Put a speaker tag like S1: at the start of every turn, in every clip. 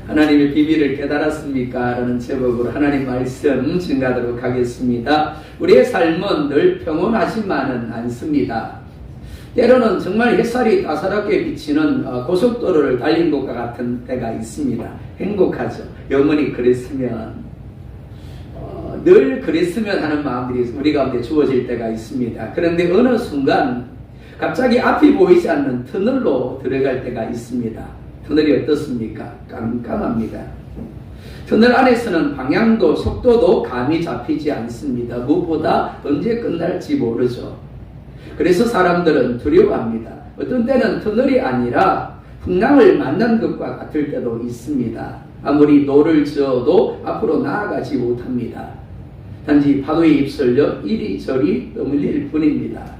S1: 하나님의 비밀을 깨달았습니까? 라는 제목으로 하나님 말씀 증가하도록 하겠습니다. 우리의 삶은 늘 평온하지만은 않습니다. 때로는 정말 햇살이 따사롭게 비치는 고속도로를 달린 것과 같은 때가 있습니다. 행복하죠. 영원히 그랬으면, 늘 그랬으면 하는 마음들이 우리 가운데 주어질 때가 있습니다. 그런데 어느 순간 갑자기 앞이 보이지 않는 터널로 들어갈 때가 있습니다. 터널이 어떻습니까? 깜깜합니다. 터널 안에서는 방향도 속도도 감이 잡히지 않습니다. 무엇보다 언제 끝날지 모르죠. 그래서 사람들은 두려워합니다. 어떤 때는 터널이 아니라 풍랑을 만난 것과 같을 때도 있습니다. 아무리 노를 저어도 앞으로 나아가지 못합니다. 단지 파도에 휩쓸려 이리저리 떠밀릴 뿐입니다.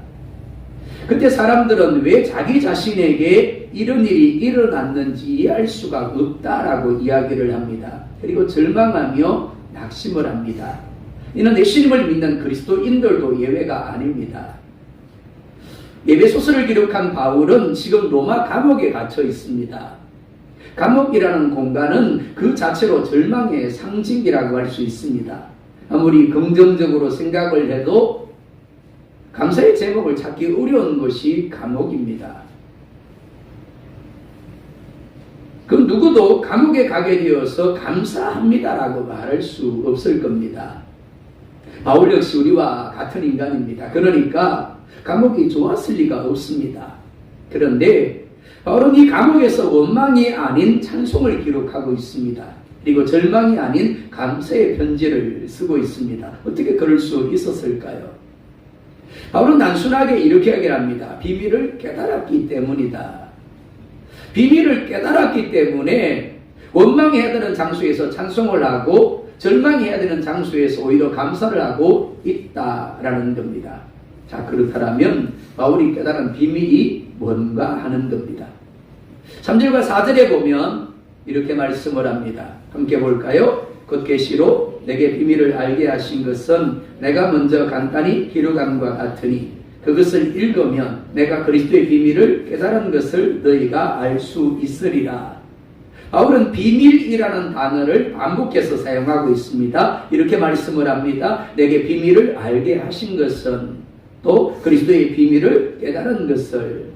S1: 그때 사람들은 왜 자기 자신에게 이런 일이 일어났는지 이해할 수가 없다라고 이야기를 합니다. 그리고 절망하며 낙심을 합니다. 이는 예수님을 믿는 그리스도인들도 예외가 아닙니다. 에베소서를 기록한 바울은 지금 로마 감옥에 갇혀 있습니다. 감옥이라는 공간은 그 자체로 절망의 상징이라고 할 수 있습니다. 아무리 긍정적으로 생각을 해도 감사의 제목을 찾기 어려운 것이 감옥입니다. 그 누구도 감옥에 가게 되어서 감사합니다라고 말할 수 없을 겁니다. 바울 역시 우리와 같은 인간입니다. 그러니까 감옥이 좋았을 리가 없습니다. 그런데 바울은 이 감옥에서 원망이 아닌 찬송을 기록하고 있습니다. 그리고 절망이 아닌 감사의 편지를 쓰고 있습니다. 어떻게 그럴 수 있었을까요? 바울은 단순하게 이렇게 얘기를 합니다. 비밀을 깨달았기 때문이다. 비밀을 깨달았기 때문에 원망해야 되는 장소에서 찬송을 하고 절망해야 되는 장소에서 오히려 감사를 하고 있다라는 겁니다. 자, 그렇다면 바울이 깨달은 비밀이 뭔가 하는 겁니다. 3절과 4절에 보면 이렇게 말씀을 합니다. 함께 볼까요? 곧 계시로 내게 비밀을 알게 하신 것은 내가 먼저 간단히 기록함과 같으니 그것을 읽으면 내가 그리스도의 비밀을 깨달은 것을 너희가 알 수 있으리라. 바울은 비밀이라는 단어를 반복해서 사용하고 있습니다. 이렇게 말씀을 합니다. 내게 비밀을 알게 하신 것은 또 그리스도의 비밀을 깨달은 것을.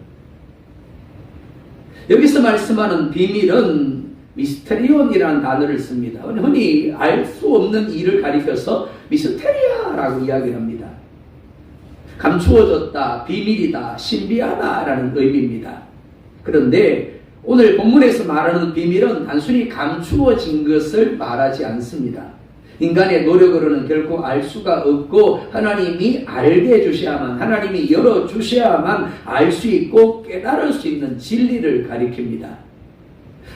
S1: 여기서 말씀하는 비밀은 미스테리온이라는 단어를 씁니다. 흔히 알 수 없는 일을 가리켜서 미스테리아라고 이야기를 합니다. 감추어졌다, 비밀이다, 신비하다라는 의미입니다. 그런데 오늘 본문에서 말하는 비밀은 단순히 감추어진 것을 말하지 않습니다. 인간의 노력으로는 결코 알 수가 없고 하나님이 알게 해주셔야만, 하나님이 열어주셔야만 알 수 있고 깨달을 수 있는 진리를 가리킵니다.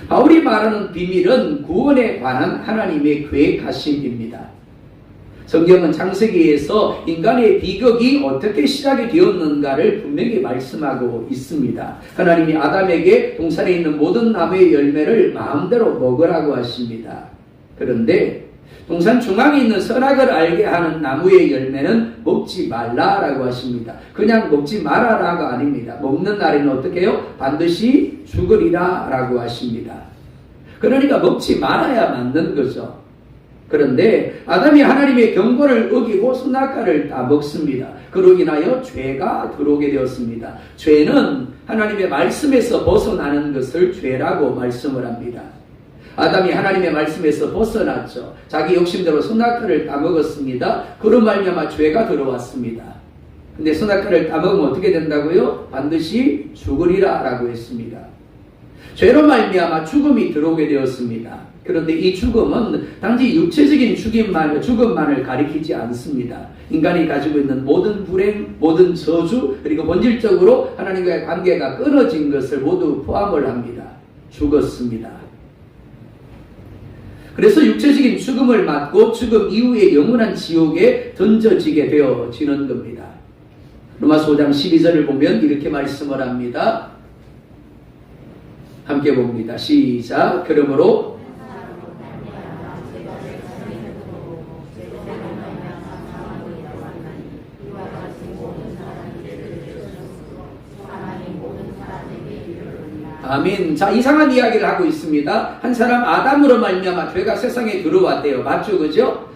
S1: 바울이 말하는 비밀은 구원에 관한 하나님의 계획하심입니다. 성경은 창세기에서 인간의 비극이 어떻게 시작이 되었는가를 분명히 말씀하고 있습니다. 하나님이 아담에게 동산에 있는 모든 나무의 열매를 마음대로 먹으라고 하십니다. 그런데 동산 중앙에 있는 선악을 알게 하는 나무의 열매는 먹지 말라라고 하십니다. 그냥 먹지 말아라가 아닙니다. 먹는 날에는 어떻게 해요? 반드시 죽으리라 라고 하십니다. 그러니까 먹지 말아야 맞는 거죠. 그런데 아담이 하나님의 경고를 어기고 선악과를 따먹습니다. 그로 인하여 죄가 들어오게 되었습니다. 죄는 하나님의 말씀에서 벗어나는 것을 죄라고 말씀을 합니다. 아담이 하나님의 말씀에서 벗어났죠. 자기 욕심대로 선악과를 따먹었습니다. 그로 말미암아 죄가 들어왔습니다. 근데 선악과를 따먹으면 어떻게 된다고요? 반드시 죽으리라 라고 했습니다. 죄로 말미암아 죽음이 들어오게 되었습니다. 그런데 이 죽음은 단지 육체적인 죽음만을 가리키지 않습니다. 인간이 가지고 있는 모든 불행, 모든 저주, 그리고 본질적으로 하나님과의 관계가 끊어진 것을 모두 포함을 합니다. 죽었습니다. 그래서 육체적인 죽음을 맞고 죽음 이후에 영원한 지옥에 던져지게 되어지는 겁니다. 로마서 5장 12절을 보면 이렇게 말씀을 합니다. 함께 봅니다. 시작. 그러므로 아멘. 자, 이상한 이야기를 하고 있습니다. 한 사람 아담으로 말미암아 죄가 세상에 들어왔대요. 맞죠? 그죠?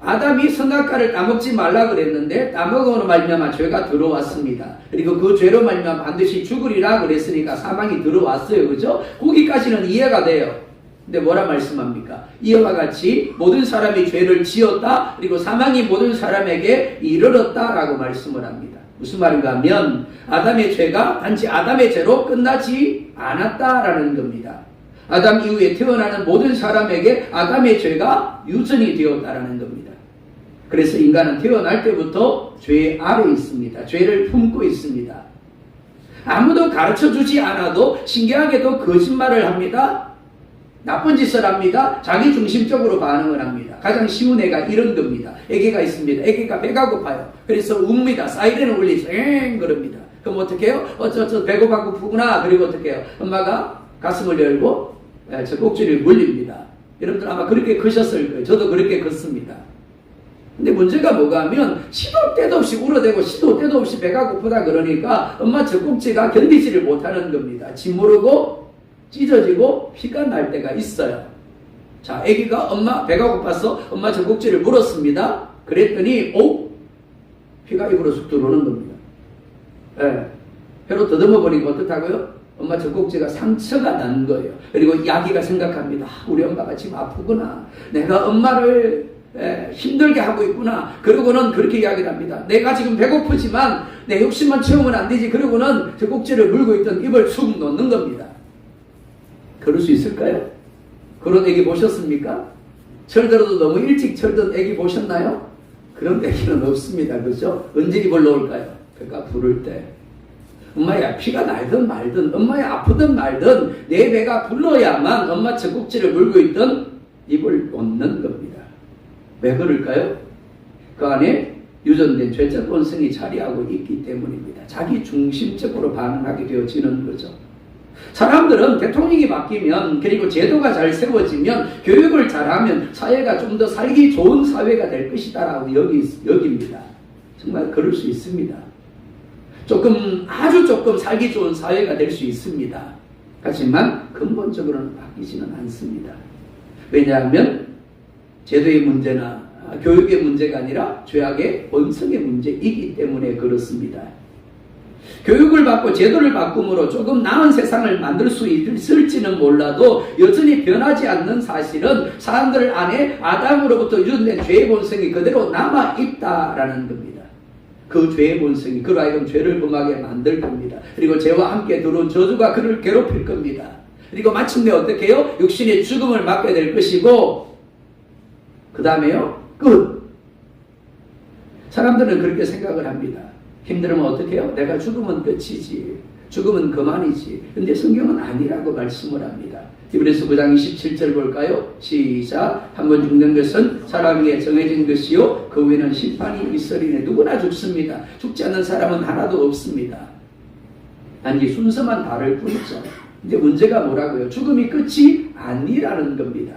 S1: 아담이 선악과를 따먹지 말라 그랬는데 따먹음으로 말미암아 죄가 들어왔습니다. 그리고 그 죄로 말미암아 반드시 죽으리라 그랬으니까 사망이 들어왔어요. 그죠? 거기까지는 이해가 돼요. 근데 뭐라 말씀합니까? 이와 같이 모든 사람이 죄를 지었다. 그리고 사망이 모든 사람에게 이르렀다라고 말씀을 합니다. 무슨 말인가 하면 아담의 죄가 단지 아담의 죄로 끝나지 않았다라는 겁니다. 아담 이후에 태어나는 모든 사람에게 아담의 죄가 유전이 되었다라는 겁니다. 그래서 인간은 태어날 때부터 죄 아래 있습니다. 죄를 품고 있습니다. 아무도 가르쳐주지 않아도 신기하게도 거짓말을 합니다. 나쁜 짓을 합니다. 자기 중심적으로 반응을 합니다. 가장 쉬운 애가 이런 겁니다. 애기가 있습니다. 애기가 배가 고파요. 그래서 웁니다. 사이렌을 울리죠. 엥 그럽니다. 그럼 어떻게 해요? 배고파 고프구나. 그리고 어떻게 해요? 엄마가 가슴을 열고 저 꼭지를 물립니다. 여러분들 아마 그렇게 크셨을 거예요. 저도 그렇게 컸습니다. 근데 문제가 뭐가 하면 시도 때도 없이 울어대고 시도 때도 없이 배가 고프다 그러니까 엄마 젖꼭지가 견디지를 못하는 겁니다. 짓무르고 찢어지고 피가 날 때가 있어요. 자, 아기가 엄마 배가 고파서 엄마 젖꼭지를 물었습니다. 그랬더니 피가 입으로 쑥 들어오는 겁니다. 혀로 더듬어 보니까 어떻다고요? 엄마 젖꼭지가 상처가 난 거예요. 그리고 이 아기가 생각합니다. 우리 엄마가 지금 아프구나. 내가 엄마를 힘들게 하고 있구나. 그러고는 그렇게 이야기를 합니다. 내가 지금 배고프지만 내 욕심만 채우면 안 되지. 그러고는 젖꼭지를 물고 있던 입을 쑥 놓는 겁니다. 그럴 수 있을까요? 그런 애기 보셨습니까? 철들어도 너무 일찍 철든 애기 보셨나요? 그런 애기는 없습니다. 그렇죠? 언제 입을 놓을까요? 배가 부를 때. 엄마야 피가 날든 말든 엄마야 아프든 말든 내 배가 불러야만 엄마 젖꼭지를 물고 있던 입을 놓는 겁니다. 왜 그럴까요? 그 안에 유전된 죄적 본성이 자리하고 있기 때문입니다. 자기 중심적으로 반응하게 되어지는 거죠. 사람들은 대통령이 바뀌면 그리고 제도가 잘 세워지면 교육을 잘하면 사회가 좀 더 살기 좋은 사회가 될 것이다 라고 여깁니다. 정말 그럴 수 있습니다. 아주 조금 살기 좋은 사회가 될 수 있습니다. 하지만 근본적으로는 바뀌지는 않습니다. 왜냐하면 제도의 문제나 교육의 문제가 아니라 죄악의 본성의 문제이기 때문에 그렇습니다. 교육을 받고 제도를 바꿈으로 조금 나은 세상을 만들 수 있을지는 몰라도 여전히 변하지 않는 사실은 사람들 안에 아담으로부터 유전된 죄의 본성이 그대로 남아있다라는 겁니다. 그 죄의 본성이 그로 하여금 죄를 범하게 만들 겁니다. 그리고 죄와 함께 들어온 저주가 그를 괴롭힐 겁니다. 그리고 마침내 어떻게 해요? 육신의 죽음을 맞게 될 것이고 그 다음에요? 끝. 사람들은 그렇게 생각을 합니다. 힘들으면 어떻게 해요? 내가 죽으면 끝이지. 죽으면 그만이지. 근데 성경은 아니라고 말씀을 합니다. 히브리서 9장 27절 볼까요? 시작. 한번 죽는 것은 사람에게 정해진 것이요 그 후에는 심판이 있으리니 누구나 죽습니다. 죽지 않는 사람은 하나도 없습니다. 단지 순서만 다를 뿐이죠. 근데 문제가 뭐라고요? 죽음이 끝이 아니라는 겁니다.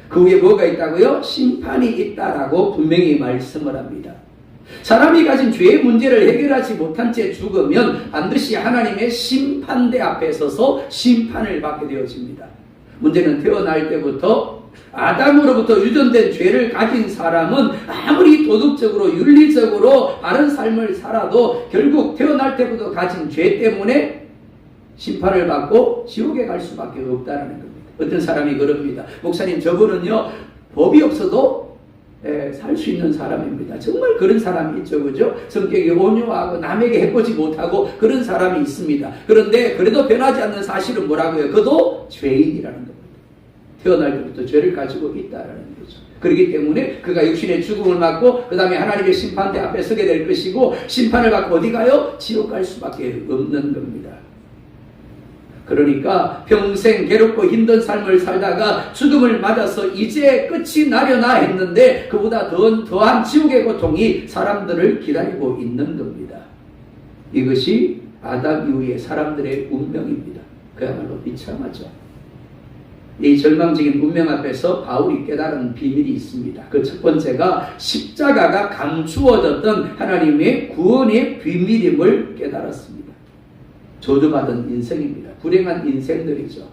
S1: 그 후에 뭐가 있다고요? 심판이 있다라고 분명히 말씀을 합니다. 사람이 가진 죄의 문제를 해결하지 못한 채 죽으면 반드시 하나님의 심판대 앞에 서서 심판을 받게 되어집니다. 문제는 태어날 때부터 아담으로부터 유전된 죄를 가진 사람은 아무리 도덕적으로 윤리적으로 바른 삶을 살아도 결국 태어날 때부터 가진 죄 때문에 심판을 받고 지옥에 갈 수밖에 없다는 겁니다. 어떤 사람이 그럽니다. 목사님, 저분은요 법이 없어도 살 수 있는 사람입니다. 정말 그런 사람이 있죠. 그죠? 성격이 온유하고 남에게 해보지 못하고 그런 사람이 있습니다. 그런데 그래도 변하지 않는 사실은 뭐라고요? 그도 죄인이라는 겁니다. 태어날 때부터 죄를 가지고 있다라는 거죠. 그렇기 때문에 그가 육신의 죽음을 맞고 그 다음에 하나님의 심판대 앞에 서게 될 것이고 심판을 받고 어디 가요? 지옥 갈 수밖에 없는 겁니다. 그러니까 평생 괴롭고 힘든 삶을 살다가 죽음을 맞아서 이제 끝이 나려나 했는데 그보다 더한 지옥의 고통이 사람들을 기다리고 있는 겁니다. 이것이 아담 이후의 사람들의 운명입니다. 그야말로 비참하죠. 이 절망적인 운명 앞에서 바울이 깨달은 비밀이 있습니다. 그 첫 번째가 십자가가 감추어졌던 하나님의 구원의 비밀임을 깨달았습니다. 저주받은 인생입니다. 불행한 인생들이죠.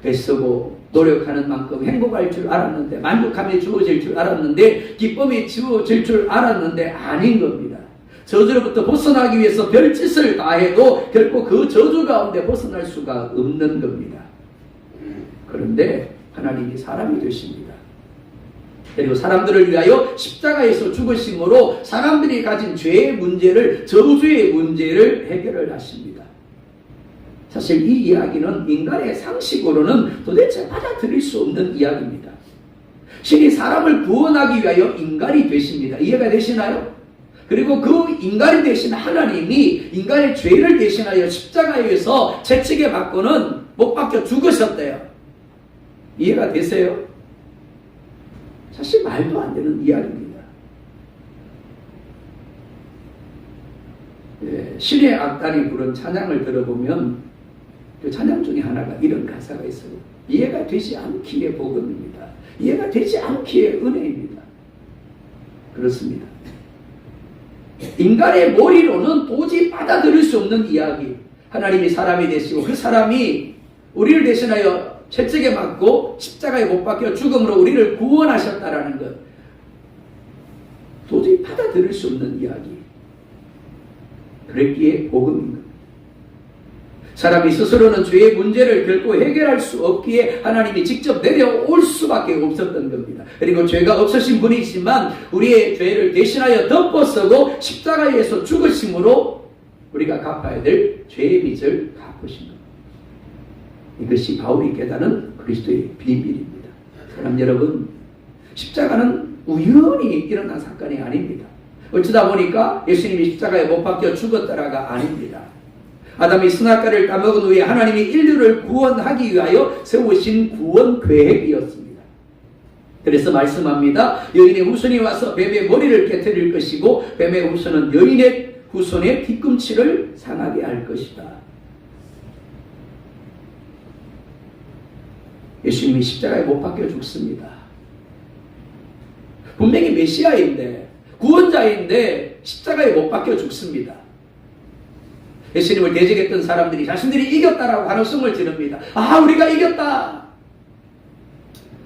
S1: 애쓰고 노력하는 만큼 행복할 줄 알았는데, 만족함이 주어질 줄 알았는데, 기쁨이 주어질 줄 알았는데 아닌 겁니다. 저주로부터 벗어나기 위해서 별짓을 다해도 결코 그 저주 가운데 벗어날 수가 없는 겁니다. 그런데 하나님이 사람이 되십니다. 그리고 사람들을 위하여 십자가에서 죽으심으로 사람들이 가진 죄의 문제를, 저주의 문제를 해결을 하십니다. 사실 이 이야기는 인간의 상식으로는 도대체 받아들일 수 없는 이야기입니다. 신이 사람을 구원하기 위하여 인간이 되십니다. 이해가 되시나요? 그리고 그 인간이 되신 하나님이 인간의 죄를 대신하여 십자가에서 채찍에 맞고는 못 박혀 죽으셨대요. 이해가 되세요? 사실 말도 안 되는 이야기입니다. 신의 악단이 부른 찬양을 들어보면 그 찬양 중에 하나가 이런 가사가 있어요. 이해가 되지 않기에 복음입니다. 이해가 되지 않기에 은혜입니다. 그렇습니다. 인간의 머리로는 도저히 받아들일 수 없는 이야기. 하나님이 사람이 되시고 그 사람이 우리를 대신하여 채찍에 맞고 십자가에 못 박혀 죽음으로 우리를 구원하셨다라는 것. 도저히 받아들일 수 없는 이야기. 그랬기에 복음인 것. 사람이 스스로는 죄의 문제를 결코 해결할 수 없기에 하나님이 직접 내려올 수밖에 없었던 겁니다. 그리고 죄가 없으신 분이지만 우리의 죄를 대신하여 덮어쓰고 십자가에서 죽으심으로 우리가 갚아야 될 죄의 빚을 갚으신 겁니다. 이것이 바울이 깨닫는 그리스도의 비밀입니다. 사람 여러분, 십자가는 우연히 일어난 사건이 아닙니다. 어쩌다 보니까 예수님이 십자가에 못 박혀 죽었다라가 아닙니다. 아담이 선악과를 따먹은 후에 하나님이 인류를 구원하기 위하여 세우신 구원 계획이었습니다. 그래서 말씀합니다. 여인의 후손이 와서 뱀의 머리를 깨트릴 것이고 뱀의 후손은 여인의 후손의 뒤꿈치를 상하게 할 것이다. 예수님이 십자가에 못 박혀 죽습니다. 분명히 메시아인데, 구원자인데 십자가에 못 박혀 죽습니다. 예수님을 대적했던 사람들이 자신들이 이겼다라고 가능성을 지릅니다. 아, 우리가 이겼다.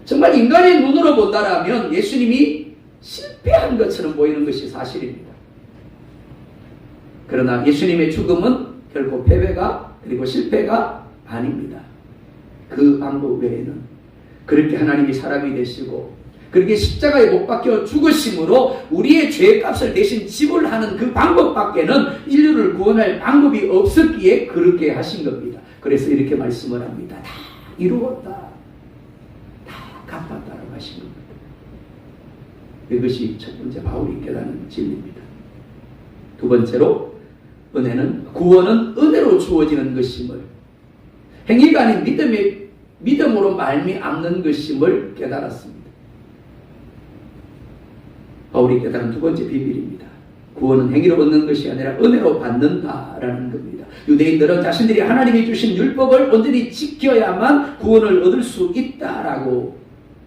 S1: 정말 인간의 눈으로 본다라면 예수님이 실패한 것처럼 보이는 것이 사실입니다. 그러나 예수님의 죽음은 결코 패배가 그리고 실패가 아닙니다. 그 방법 외에는 그렇게 하나님이 사람이 되시고 그렇게 십자가에 못 박혀 죽으심으로 우리의 죄값을 대신 지불하는 그 방법밖에는 인류를 구원할 방법이 없었기에 그렇게 하신 겁니다. 그래서 이렇게 말씀을 합니다. 다 이루었다. 다 갚았다라고 하신 겁니다. 이것이 첫 번째 바울이 깨닫는 진리입니다. 두 번째로 구원은 은혜로 주어지는 것임을, 행위가 아닌 믿음으로 말미암는 것임을 깨달았습니다. 바울이 깨달은 두 번째 비밀입니다. 구원은 행위로 얻는 것이 아니라 은혜로 받는다라는 겁니다. 유대인들은 자신들이 하나님이 주신 율법을 온전히 지켜야만 구원을 얻을 수 있다라고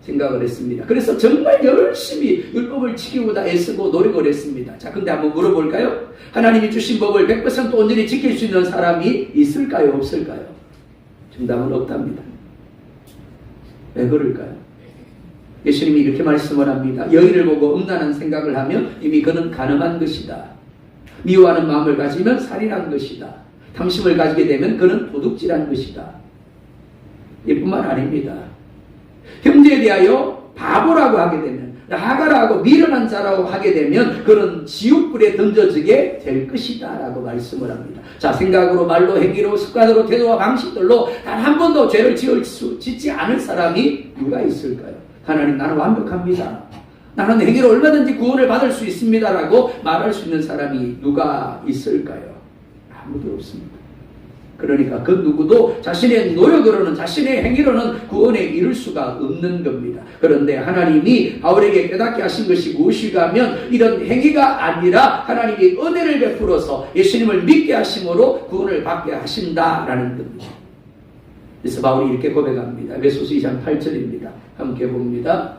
S1: 생각을 했습니다. 그래서 정말 열심히 율법을 지키고자 애쓰고 노력을 했습니다. 자, 근데 한번 물어볼까요? 하나님이 주신 법을 100% 온전히 지킬 수 있는 사람이 있을까요? 없을까요? 정답은 없답니다. 왜 그럴까요? 예수님이 이렇게 말씀을 합니다. 여인을 보고 음란한 생각을 하면 이미 그는 간음한 것이다. 미워하는 마음을 가지면 살인한 것이다. 탐심을 가지게 되면 그는 도둑질한 것이다. 이뿐만 아닙니다. 형제에 대하여 바보라고 하게 되면, 나가라고 미련한 자라고 하게 되면 그는 지옥불에 던져지게 될 것이다 라고 말씀을 합니다. 자, 생각으로, 말로, 행위로, 습관으로, 태도와 방식들로 단 한 번도 죄를 짓지 않을 사람이 누가 있을까요? 하나님, 나는 완벽합니다. 나는 행위로 얼마든지 구원을 받을 수 있습니다 라고 말할 수 있는 사람이 누가 있을까요? 아무도 없습니다. 그러니까 그 누구도 자신의 노력으로는, 자신의 행위로는 구원에 이를 수가 없는 겁니다. 그런데 하나님이 바울에게 깨닫게 하신 것이 무엇이가 하면 이런 행위가 아니라 하나님이 은혜를 베풀어서 예수님을 믿게 하심으로 구원을 받게 하신다라는 겁니다. 그래서 바울이 이렇게 고백합니다. 에베소서 2장 8절입니다. 함께 봅니다.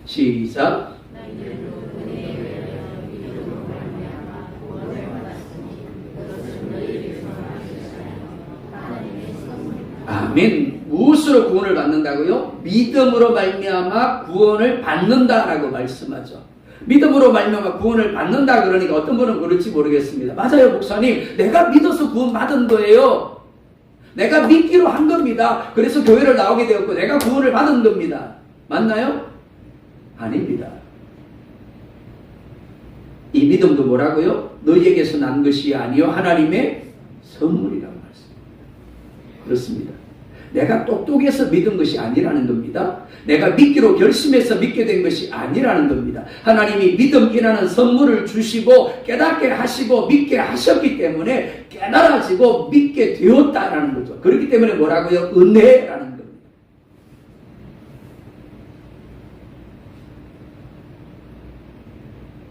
S1: 시작. 아멘. 무엇으로 구원을 받는다고요? 믿음으로 말미암아 구원을 받는다라고 말씀하죠. 믿음으로 말미암아 구원을 받는다 그러니까 어떤 분은 그럴지 모르겠습니다. 맞아요, 목사님. 내가 믿어서 구원받은 거예요. 내가 믿기로 한 겁니다. 그래서 교회를 나오게 되었고 내가 구원을 받은 겁니다. 맞나요? 아닙니다. 이 믿음도 뭐라고요? 너희에게서 난 것이 아니요 하나님의 선물이라고 말씀합니다. 그렇습니다. 내가 똑똑해서 믿은 것이 아니라는 겁니다. 내가 믿기로 결심해서 믿게 된 것이 아니라는 겁니다. 하나님이 믿음이라는 선물을 주시고 깨닫게 하시고 믿게 하셨기 때문에 깨달아지고 믿게 되었다라는 거죠. 그렇기 때문에 뭐라고요? 은혜라는 겁니다.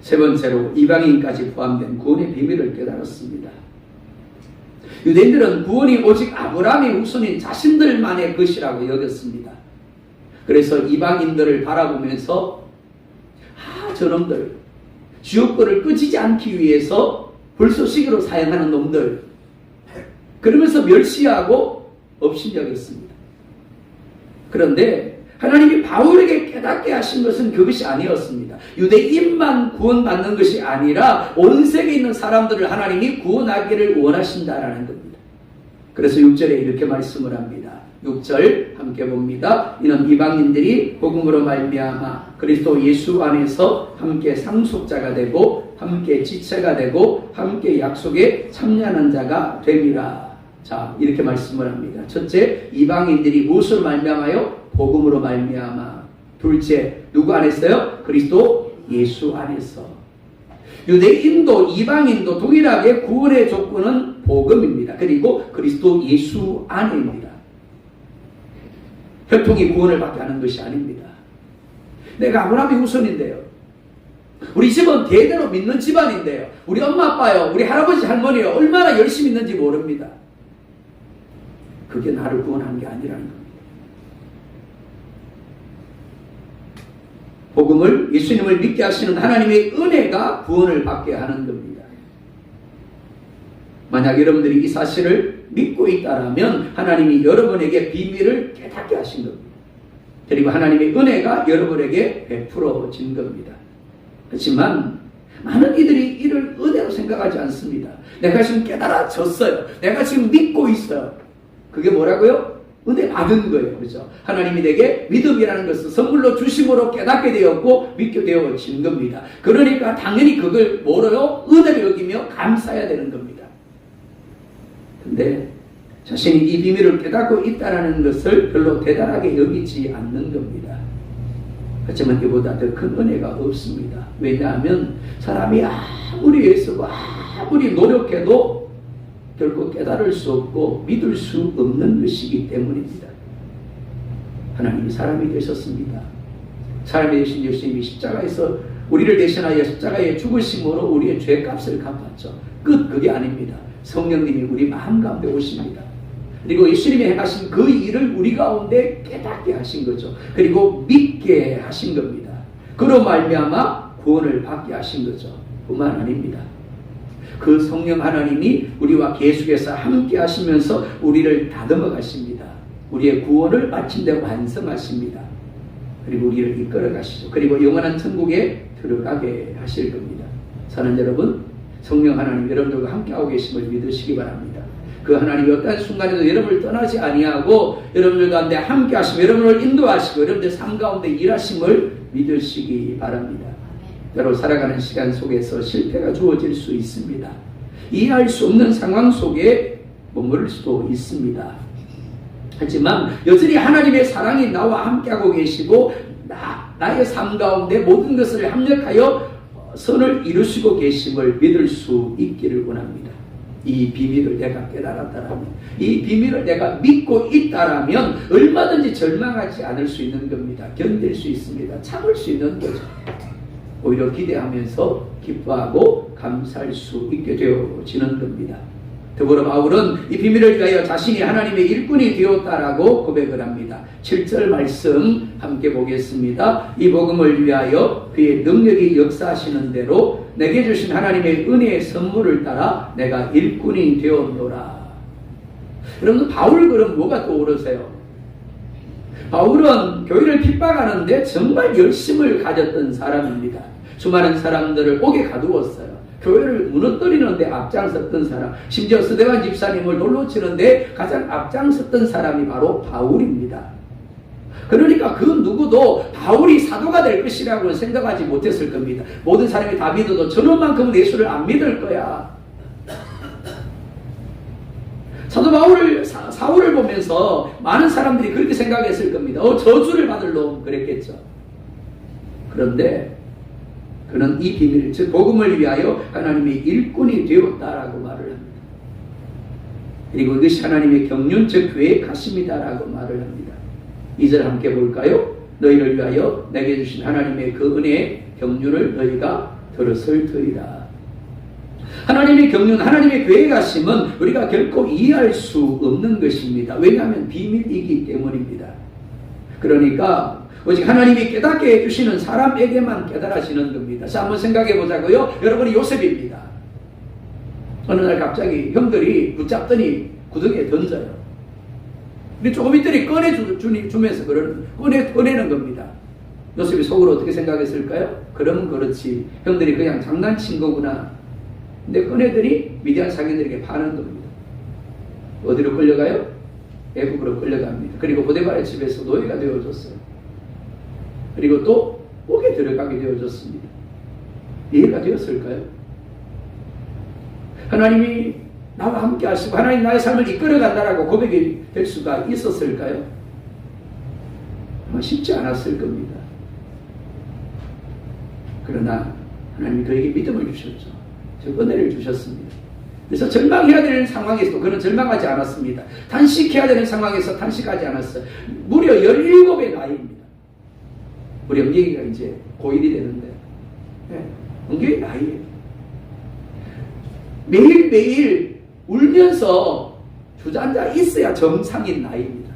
S1: 세 번째로 이방인까지 포함된 구원의 비밀을 깨달았습니다. 유대인들은 구원이 오직 아브라함의 후손인 자신들만의 것이라고 여겼습니다. 그래서 이방인들을 바라보면서 저놈들 지옥불을 끄지지 않기 위해서 불쏘시개로 사용하는 놈들 그러면서 멸시하고 업신여겼습니다. 그런데 하나님이 바울에게 깨닫게 하신 것은 그것이 아니었습니다. 유대인만 구원받는 것이 아니라 온 세계에 있는 사람들을 하나님이 구원하기를 원하신다라는 겁니다. 그래서 6절에 이렇게 말씀을 합니다. 6절 함께 봅니다. 이는 이방인들이 복음으로 말미암아 그리스도 예수 안에서 함께 상속자가 되고 함께 지체가 되고 함께 약속에 참여하는 자가 됨이라. 자, 이렇게 말씀을 합니다. 첫째, 이방인들이 무엇으로 말미암아요? 복음으로 말미암아. 둘째, 누구 안에서요? 그리스도 예수 안에서. 유대인도 이방인도 동일하게 구원의 조건은 복음입니다. 그리고 그리스도 예수 안에입니다. 혈통이 구원을 받게 하는 것이 아닙니다. 내가 아브라함의 후손인데요. 우리 집은 대대로 믿는 집안인데요. 우리 엄마 아빠요, 우리 할아버지 할머니요, 얼마나 열심히 있는지 모릅니다. 그게 나를 구원하는 게 아니라는 겁니다. 복음을 예수님을 믿게 하시는 하나님의 은혜가 구원을 받게 하는 겁니다. 만약 여러분들이 이 사실을 믿고 있다면 하나님이 여러분에게 비밀을 깨닫게 하신 겁니다. 그리고 하나님의 은혜가 여러분에게 베풀어진 겁니다. 그렇지만 많은 이들이 이를 은혜로 생각하지 않습니다. 내가 지금 깨달아졌어요. 내가 지금 믿고 있어요. 그게 뭐라고요? 은혜 받은 거예요. 그렇죠? 하나님이 내게 믿음이라는 것을 선물로 주심으로 깨닫게 되었고 믿게 되어진 겁니다. 그러니까 당연히 그걸 뭐로요? 은혜를 여기며 감사해야 되는 겁니다. 근데 자신이 이 비밀을 깨닫고 있다는 것을 별로 대단하게 여기지 않는 겁니다. 하지만 이보다 더 큰 은혜가 없습니다. 왜냐하면 사람이 아무리 애쓰고 아무리 노력해도 결코 깨달을 수 없고 믿을 수 없는 것이기 때문입니다. 하나님이 사람이 되셨습니다. 사람이 되신 예수님이 십자가에서 우리를 대신하여 십자가에 죽으심으로 우리의 죄값을 갚았죠. 끝. 그게 아닙니다. 성령님이 우리 마음 가운데 오십니다. 그리고 예수님이 행하신 그 일을 우리 가운데 깨닫게 하신 거죠. 그리고 믿게 하신 겁니다. 그로 말미암아 구원을 받게 하신 거죠. 뿐만 아닙니다. 그 성령 하나님이 우리와 계속해서 함께 하시면서 우리를 다듬어 가십니다. 우리의 구원을 마침내 완성하십니다. 그리고 우리를 이끌어 가시죠. 그리고 영원한 천국에 들어가게 하실 겁니다. 사는 여러분, 성령 하나님 여러분들과 함께하고 계심을 믿으시기 바랍니다. 그 하나님이 어떤 순간에도 여러분을 떠나지 아니하고 여러분들 가운데 함께 하시고 여러분을 인도하시고 여러분들 삶 가운데 일하심을 믿으시기 바랍니다. 여러분 살아가는 시간 속에서 실패가 주어질 수 있습니다. 이해할 수 없는 상황 속에 머무를 수도 있습니다. 하지만 여전히 하나님의 사랑이 나와 함께하고 계시고 나의 삶 가운데 모든 것을 합력하여 선을 이루시고 계심을 믿을 수 있기를 원합니다. 이 비밀을 내가 깨달았다라면, 이 비밀을 내가 믿고 있다라면 얼마든지 절망하지 않을 수 있는 겁니다. 견딜 수 있습니다. 참을 수 있는 거죠. 오히려 기대하면서 기뻐하고 감사할 수 있게 되어지는 겁니다. 더불어 바울은 이 비밀을 위하여 자신이 하나님의 일꾼이 되었다라고 고백을 합니다. 7절 말씀 함께 보겠습니다. 이 복음을 위하여 그의 능력이 역사하시는 대로 내게 주신 하나님의 은혜의 선물을 따라 내가 일꾼이 되었노라. 여러분, 바울 그럼 뭐가 떠오르세요? 바울은 교회를 핍박하는데 정말 열심을 가졌던 사람입니다. 수많은 사람들을 옥에 가두었어요. 교회를 무너뜨리는데 앞장섰던 사람, 심지어 스데반 집사님을 돌로 치는데 가장 앞장섰던 사람이 바로 바울입니다. 그러니까 그 누구도 바울이 사도가 될 것이라고는 생각하지 못했을 겁니다. 모든 사람이 다 믿어도 저놈만큼은 예수를 안 믿을 거야. 사도 사울을 보면서 많은 사람들이 그렇게 생각했을 겁니다. 저주를 받을 놈 그랬겠죠. 그런데 그는 이 비밀, 즉 복음을 위하여 하나님의 일꾼이 되었다라고 말을 합니다. 그리고 이것이 하나님의 경륜, 즉 교회의 가심이다라고 말을 합니다. 2절 함께 볼까요? 너희를 위하여 내게 주신 하나님의 그 은혜의 경륜을 너희가 들었을 터이다. 하나님의 경륜, 하나님의 교회의 가심은 우리가 결코 이해할 수 없는 것입니다. 왜냐하면 비밀이기 때문입니다. 그러니까 오직 하나님이 깨닫게 해주시는 사람에게만 깨달아지는 겁니다. 자, 한번 생각해 보자고요. 여러분이 요셉입니다. 어느 날 갑자기 형들이 붙잡더니 구덩이에 던져요. 근데 조금 있더니 꺼내주면서 꺼내는 겁니다. 요셉이 속으로 어떻게 생각했을까요? 그러면 그렇지. 형들이 그냥 장난친 거구나. 근데 꺼내더니 미디안 상인들에게 파는 겁니다. 어디로 끌려가요? 애국으로 끌려갑니다. 그리고 보데발의 집에서 노예가 되어졌어요. 그리고 또 옥에 들어가게 되어졌습니다. 이해가 되었을까요? 하나님이 나와 함께 하시고 하나님 나의 삶을 이끌어간다라고 고백이 될 수가 있었을까요? 아마 쉽지 않았을 겁니다. 그러나 하나님이 그에게 믿음을 주셨죠. 즉 은혜를 주셨습니다. 그래서 절망해야 되는 상황에서도 그는 절망하지 않았습니다. 탄식해야 되는 상황에서 탄식하지 않았어요. 무려 17의 나이입니다. 우리 영경이가 이제 고1이 되는데 영경이 나이예요. 매일매일 울면서 주저앉아 있어야 정상인 나이입니다.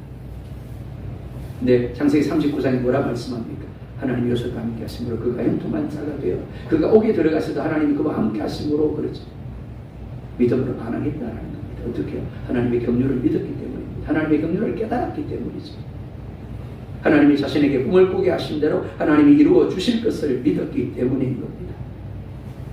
S1: 네, 창세기 39장에 뭐라 말씀합니까? 하나님이 요셉과 함께 하심으로 그가 형통한 자가 되어 그가 옥에 들어가서도 하나님이 그와 함께 하심으로 그러죠. 믿음으로 반응했다라는 겁니다. 어떻게요? 하나님의 경륜을 믿었기 때문입니다. 하나님의 경륜을 깨달았기 때문이죠. 하나님이 자신에게 꿈을 꾸게 하신 대로 하나님이 이루어 주실 것을 믿었기 때문인 겁니다.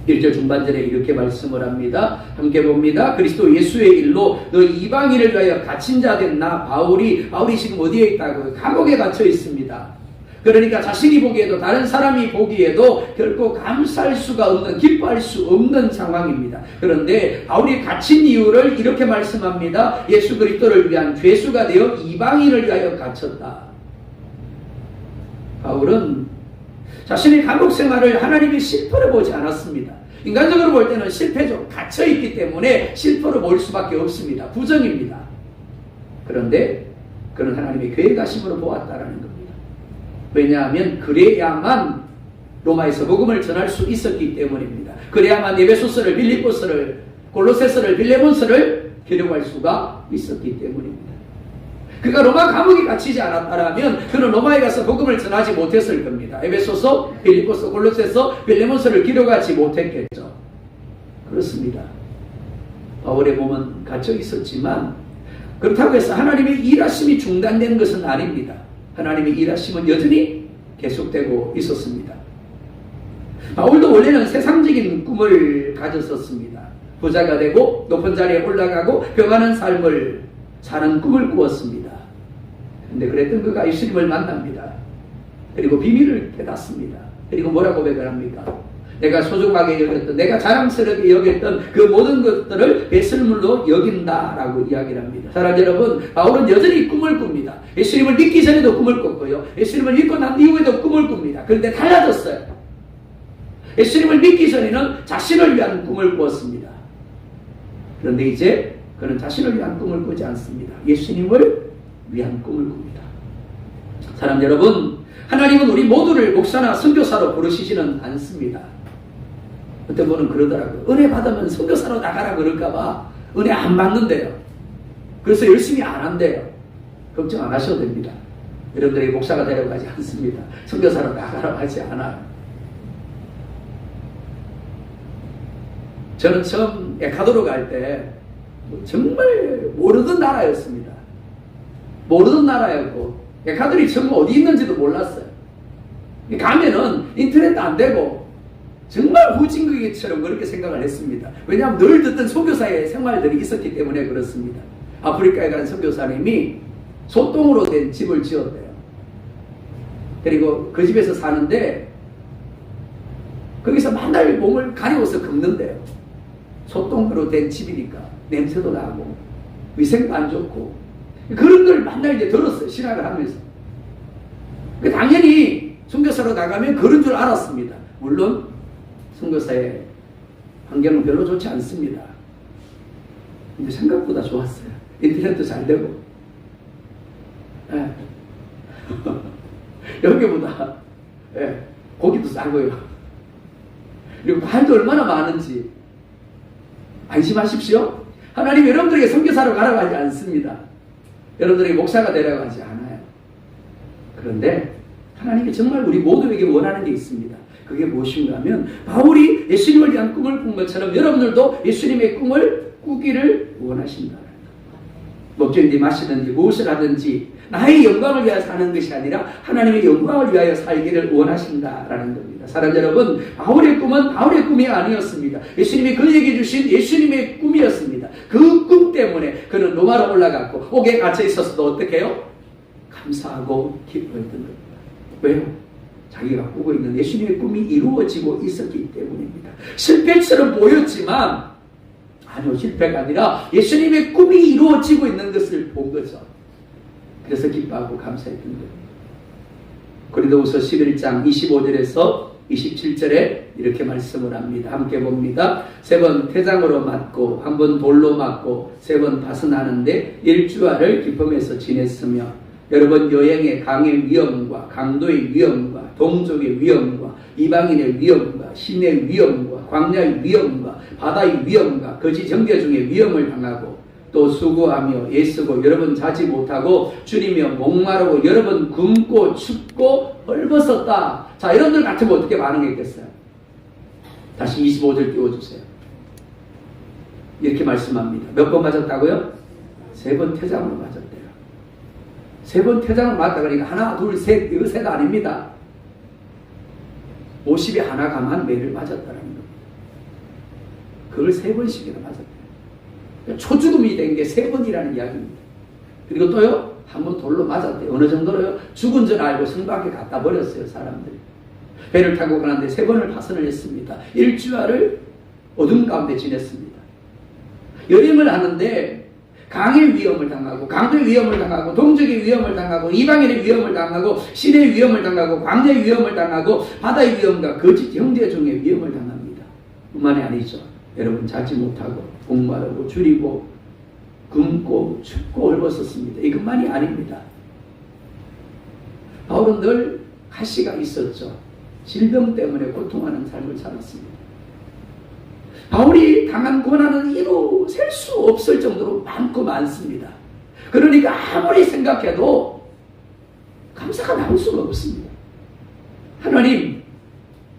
S1: 1절 중반절에 이렇게 말씀을 합니다. 함께 봅니다. 그리스도 예수의 일로 너 이방인을 위하여 갇힌 자 된 나 바울이 지금 어디에 있다고요? 감옥에 갇혀 있습니다. 그러니까 자신이 보기에도 다른 사람이 보기에도 결코 감사할 수가 없는, 기뻐할 수 없는 상황입니다. 그런데 바울이 갇힌 이유를 이렇게 말씀합니다. 예수 그리스도를 위한 죄수가 되어 이방인을 위하여 갇혔다. 바울은 자신의 감옥 생활을 하나님이 실패로 보지 않았습니다. 인간적으로 볼 때는 실패죠. 갇혀있기 때문에 실패로 볼 수밖에 없습니다. 부정입니다. 그런데 그는 하나님의 교회 가심으로 보았다라는 겁니다. 왜냐하면 그래야만 로마에서 복음을 전할 수 있었기 때문입니다. 그래야만 에베소서를, 빌립보서를, 골로새서를, 빌레몬서를 기록할 수가 있었기 때문입니다. 그가 로마 감옥에 갇히지 않았다면 그는 로마에 가서 복음을 전하지 못했을 겁니다. 에베소서, 빌립보서, 골로새서, 빌레몬서를 기록하지 못했겠죠. 그렇습니다. 바울의 몸은 갇혀 있었지만 그렇다고 해서 하나님의 일하심이 중단된 것은 아닙니다. 하나님의 일하심은 여전히 계속되고 있었습니다. 바울도 원래는 세상적인 꿈을 가졌었습니다. 부자가 되고 높은 자리에 올라가고 평안한 삶을 사는 꿈을 꾸었습니다. 그런데 그랬던 그가 예수님을 만납니다. 그리고 비밀을 깨닫습니다. 그리고 뭐라고 고백을 합니까? 내가 소중하게 여겼던, 내가 자랑스럽게 여겼던 그 모든 것들을 배설물로 여긴다라고 이야기를 합니다. 사랑 여러분, 바울은 여전히 꿈을 꿉니다. 예수님을 믿기 전에도 꿈을 꿨고요. 예수님을 믿고 난 이후에도 꿈을 꿉니다. 그런데 달라졌어요. 예수님을 믿기 전에는 자신을 위한 꿈을 꾸었습니다. 그런데 이제 그는 자신을 위한 꿈을 꾸지 않습니다. 예수님을 위한 꿈을 꿉니다. 사랑 여러분, 하나님은 우리 모두를 목사나 선교사로 부르시지는 않습니다. 어떤 분은 그러더라고요. 은혜 받으면 선교사로 나가라 그럴까봐 은혜 안 받는데요. 그래서 열심히 안 한대요. 걱정 안 하셔도 됩니다. 여러분들에게 목사가 되려고 하지 않습니다. 선교사로 나가라고 하지 않아요. 저는 처음 에콰도르 갈 때 정말 모르던 나라였습니다. 모르던 나라였고 백화들이 정말 어디 있는지도 몰랐어요. 가면은 인터넷도 안 되고 정말 후진국처럼 그렇게 생각을 했습니다. 왜냐하면 늘 듣던 선교사의 생활들이 있었기 때문에 그렇습니다. 아프리카에 간 선교사님이 소똥으로 된 집을 지었대요. 그리고 그 집에서 사는데 거기서 맨날 몸을 가리고서 긁는데요. 소똥으로 된 집이니까 냄새도 나고 위생도 안 좋고 그런 걸 맨날 이제 들었어요. 신학을 하면서. 당연히 선교사로 나가면 그런 줄 알았습니다. 물론 선교사의 환경은 별로 좋지 않습니다. 근데 생각보다 좋았어요. 인터넷도 잘 되고 여기보다 고기도 싸고요. 그리고 과일도 얼마나 많은지 안심하십시오. 하나님 여러분들에게 선교사로 가라고 하지 않습니다. 여러분들에게 목사가 되라고 하지 않아요. 그런데 하나님이 정말 우리 모두에게 원하는 게 있습니다. 그게 무엇인가 하면 바울이 예수님을 위한 꿈을 꾼 것처럼 여러분들도 예수님의 꿈을 꾸기를 원하신다. 먹든지 마시든지 무엇을 하든지 나의 영광을 위하여 사는 것이 아니라 하나님의 영광을 위하여 살기를 원하신다라는 겁니다. 사람 여러분, 바울의 꿈은 바울의 꿈이 아니었습니다. 예수님이 그에게 주신 예수님의 꿈이었습니다. 그 꿈 때문에 그는 로마로 올라갔고 옥에 갇혀 있었어도 어떻게 해요? 감사하고 기뻐했던 겁니다. 왜요? 자기가 꾸고 있는 예수님의 꿈이 이루어지고 있었기 때문입니다. 실패처럼 보였지만 아니요, 실패가 아니라 예수님의 꿈이 이루어지고 있는 것을 본 거죠. 그래서 기뻐하고 감사했던 겁니다. 고린도후서 11장 25절에서 27절에 이렇게 말씀을 합니다. 함께 봅니다. 3번 태장으로 맞고 1번 돌로 맞고 3번 밭은 하는데 1주알을 기쁨에서 지냈으며 여러 번 여행의 강의 위험과 강도의 위험과 동족의 위험과 이방인의 위험과 신의 위험과 광야의 위험과 바다의 위험과 거지 정죄 중에 위험을 당하고 또 수고하며 애쓰고 여러 번 자지 못하고 줄이며 목마르고 여러 번 굶고 춥고 헐벗었다. 자, 이런들 같으면 어떻게 반응했겠어요? 다시 25절 띄워주세요. 이렇게 말씀합니다. 몇 번 맞았다고요? 3번 태장으로 맞았대요. 3번 태장을 맞다 그러니까 하나, 둘, 셋, 이거 셋 아닙니다. 50에 하나 감한 매를 맞았다는 겁니다. 그걸 3번씩이나 맞았대요. 초죽음이 된 게 3번이라는 이야기입니다. 그리고 또요, 한 번 돌로 맞았대요. 어느 정도로요? 죽은 줄 알고 성 밖에 갖다 버렸어요, 사람들이. 배를 타고 가는데 3번을 파선을 했습니다. 1주알을 어둠 가운데 지냈습니다. 여행을 하는데 강의 위험을 당하고 강도의 위험을 당하고 동족의 위험을 당하고 이방인의 위험을 당하고 신의 위험을 당하고 광야의 위험을 당하고 바다의 위험과 거짓 형제 중에 위험을 당합니다. 뿐만이 아니죠. 여러분 자지 못하고 목마르고 줄이고 굶고 춥고 헐벗었습니다. 이것만이 아닙니다. 바울은 늘 가시가 있었죠. 질병 때문에 고통하는 삶을 살았습니다. 바울이 당한 고난은 이루 셀 수 없을 정도로 많고 많습니다. 그러니까 아무리 생각해도 감사가 나올 수가 없습니다. 하나님,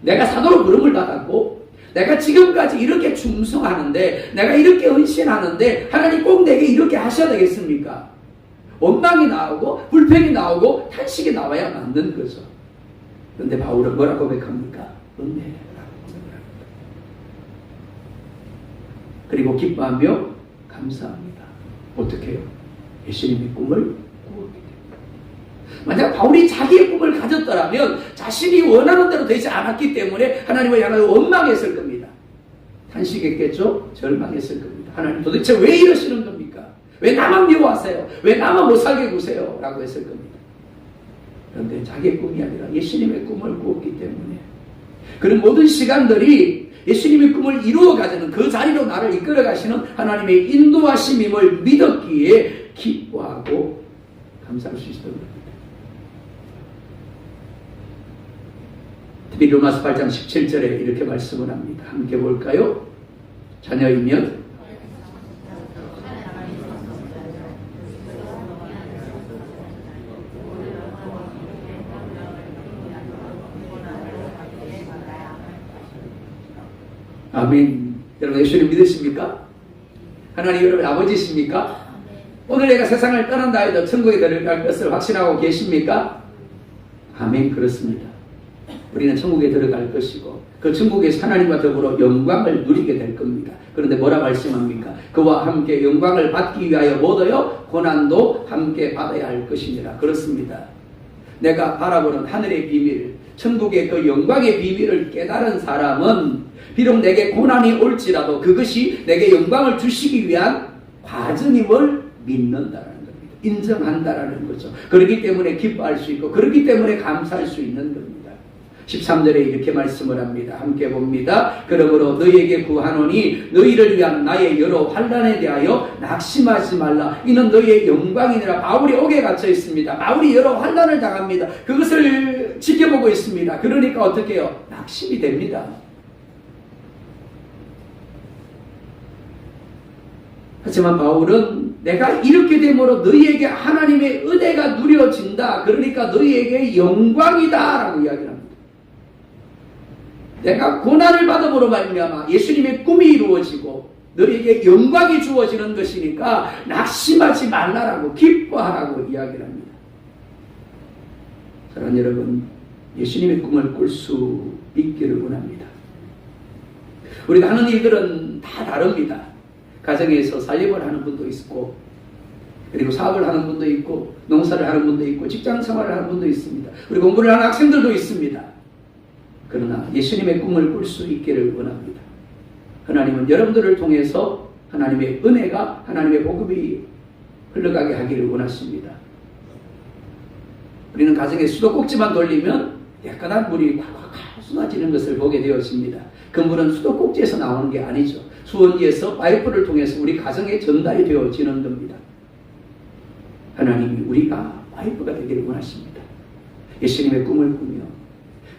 S1: 내가 사도로 부름을 받았고 내가 지금까지 이렇게 충성하는데 내가 이렇게 헌신하는데 하나님 꼭 내게 이렇게 하셔야 되겠습니까? 원망이 나오고 불평이 나오고 탄식이 나와야 맞는 거죠. 그런데 바울은 뭐라고 고백합니까? 은혜라고 고백합니다. 그리고 기뻐하며 감사합니다. 어떻게 해요? 예수님의 꿈을 꾸었기 때문에. 만약 바울이 자기의 꿈을 가졌더라면 자신이 원하는 대로 되지 않았기 때문에 하나님을 향하여 원망했을 겁니다. 탄식했겠죠? 절망했을 겁니다. 하나님 도대체 왜 이러시는 겁니까? 왜 나만 미워하세요? 왜 나만 못 살게 구세요? 라고 했을 겁니다. 그런데 자기의 꿈이 아니라 예수님의 꿈을 꾸었기 때문에 그런 모든 시간들이 예수님의 꿈을 이루어가자는 그 자리로 나를 이끌어 가시는 하나님의 인도하심임을 믿었기에 기뻐하고 감사할 수 있었던 겁니다. 특히 로마서 8장 17절에 이렇게 말씀을 합니다. 함께 볼까요? 자녀이면 아멘. 여러분 예수님 믿으십니까? 하나님 여러분 아버지십니까? 오늘 내가 세상을 떠난다 해도 천국에 들어갈 것을 확신하고 계십니까? 아멘. 그렇습니다. 우리는 천국에 들어갈 것이고 그 천국에서 하나님과 더불어 영광을 누리게 될 겁니다. 그런데 뭐라 말씀합니까? 그와 함께 영광을 받기 위하여 뭐더요? 고난도 함께 받아야 할 것이니라. 그렇습니다. 내가 바라보는 하늘의 비밀, 천국의 그 영광의 비밀을 깨달은 사람은 비록 내게 고난이 올지라도 그것이 내게 영광을 주시기 위한 과정임을 믿는다라는 겁니다. 인정한다라는 거죠. 그렇기 때문에 기뻐할 수 있고 그렇기 때문에 감사할 수 있는 겁니다. 13절에 이렇게 말씀을 합니다. 함께 봅니다. 그러므로 너희에게 구하노니 너희를 위한 나의 여러 환난에 대하여 낙심하지 말라. 이는 너희의 영광이니라. 바울이 옥에 갇혀 있습니다. 바울이 여러 환난을 당합니다. 그것을 지켜보고 있습니다. 그러니까 어떻게 해요? 낙심이 됩니다. 하지만 바울은 내가 이렇게 됨으로 너희에게 하나님의 은혜가 누려진다. 그러니까 너희에게 영광이다 라고 이야기를 합니다. 내가 고난을 받음으로 말미암아 예수님의 꿈이 이루어지고 너희에게 영광이 주어지는 것이니까 낙심하지 말라라고 기뻐하라고 이야기를 합니다. 사랑하는 여러분, 예수님의 꿈을 꿀 수 있기를 원합니다. 우리가 하는 일들은 다 다릅니다. 가정에서 살림을 하는 분도 있고 그리고 사업을 하는 분도 있고 농사를 하는 분도 있고 직장 생활을 하는 분도 있습니다. 우리 공부를 하는 학생들도 있습니다. 그러나 예수님의 꿈을 꿀 수 있기를 원합니다. 하나님은 여러분들을 통해서 하나님의 은혜가 하나님의 복음이 흘러가게 하기를 원하십니다. 우리는 가정에 수도꼭지만 돌리면 깨끗한 물이 콸콸콸 쏟아지는 것을 보게 되었습니다. 그 물은 수도꼭지에서 나오는 게 아니죠. 수원지에서 파이프를 통해서 우리 가정에 전달이 되어지는 겁니다. 하나님이 우리가 파이프가 되기를 원하십니다. 예수님의 꿈을 꾸며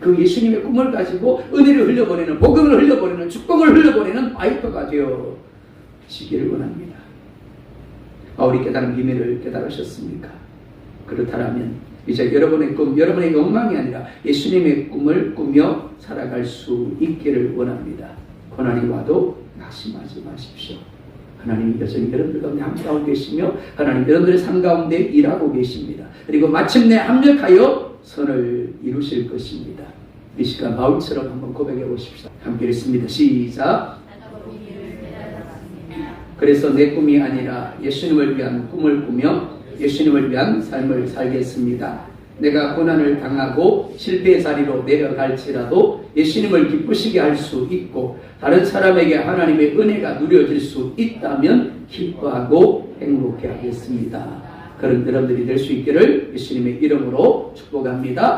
S1: 그 예수님의 꿈을 가지고 은혜를 흘려보내는, 복음을 흘려보내는, 축복을 흘려보내는 파이프가 되어지기를 원합니다. 바울이 깨달은 비밀을 깨달으셨습니까? 그렇다면 이제 여러분의 꿈, 여러분의 욕망이 아니라 예수님의 꿈을 꾸며 살아갈 수 있기를 원합니다. 고난이 와도 낙심하지 마십시오. 하나님이 여전히 여러분들 가운데 함께하고 계시며 하나님 여러분들의 삶 가운데 일하고 계십니다. 그리고 마침내 합력하여 선을 이루실 것입니다. 이 시간 바울처럼 한번 고백해 보십시오. 함께 읽습니다. 시작. 그래서 내 꿈이 아니라 예수님을 위한 꿈을 꾸며 예수님을 위한 삶을 살겠습니다. 내가 고난을 당하고 실패의 자리로 내려갈지라도 예수님을 기쁘시게 할 수 있고 다른 사람에게 하나님의 은혜가 누려질 수 있다면 기뻐하고 행복해 하겠습니다. 그런 여러분들이 될 수 있기를 예수님의 이름으로 축복합니다.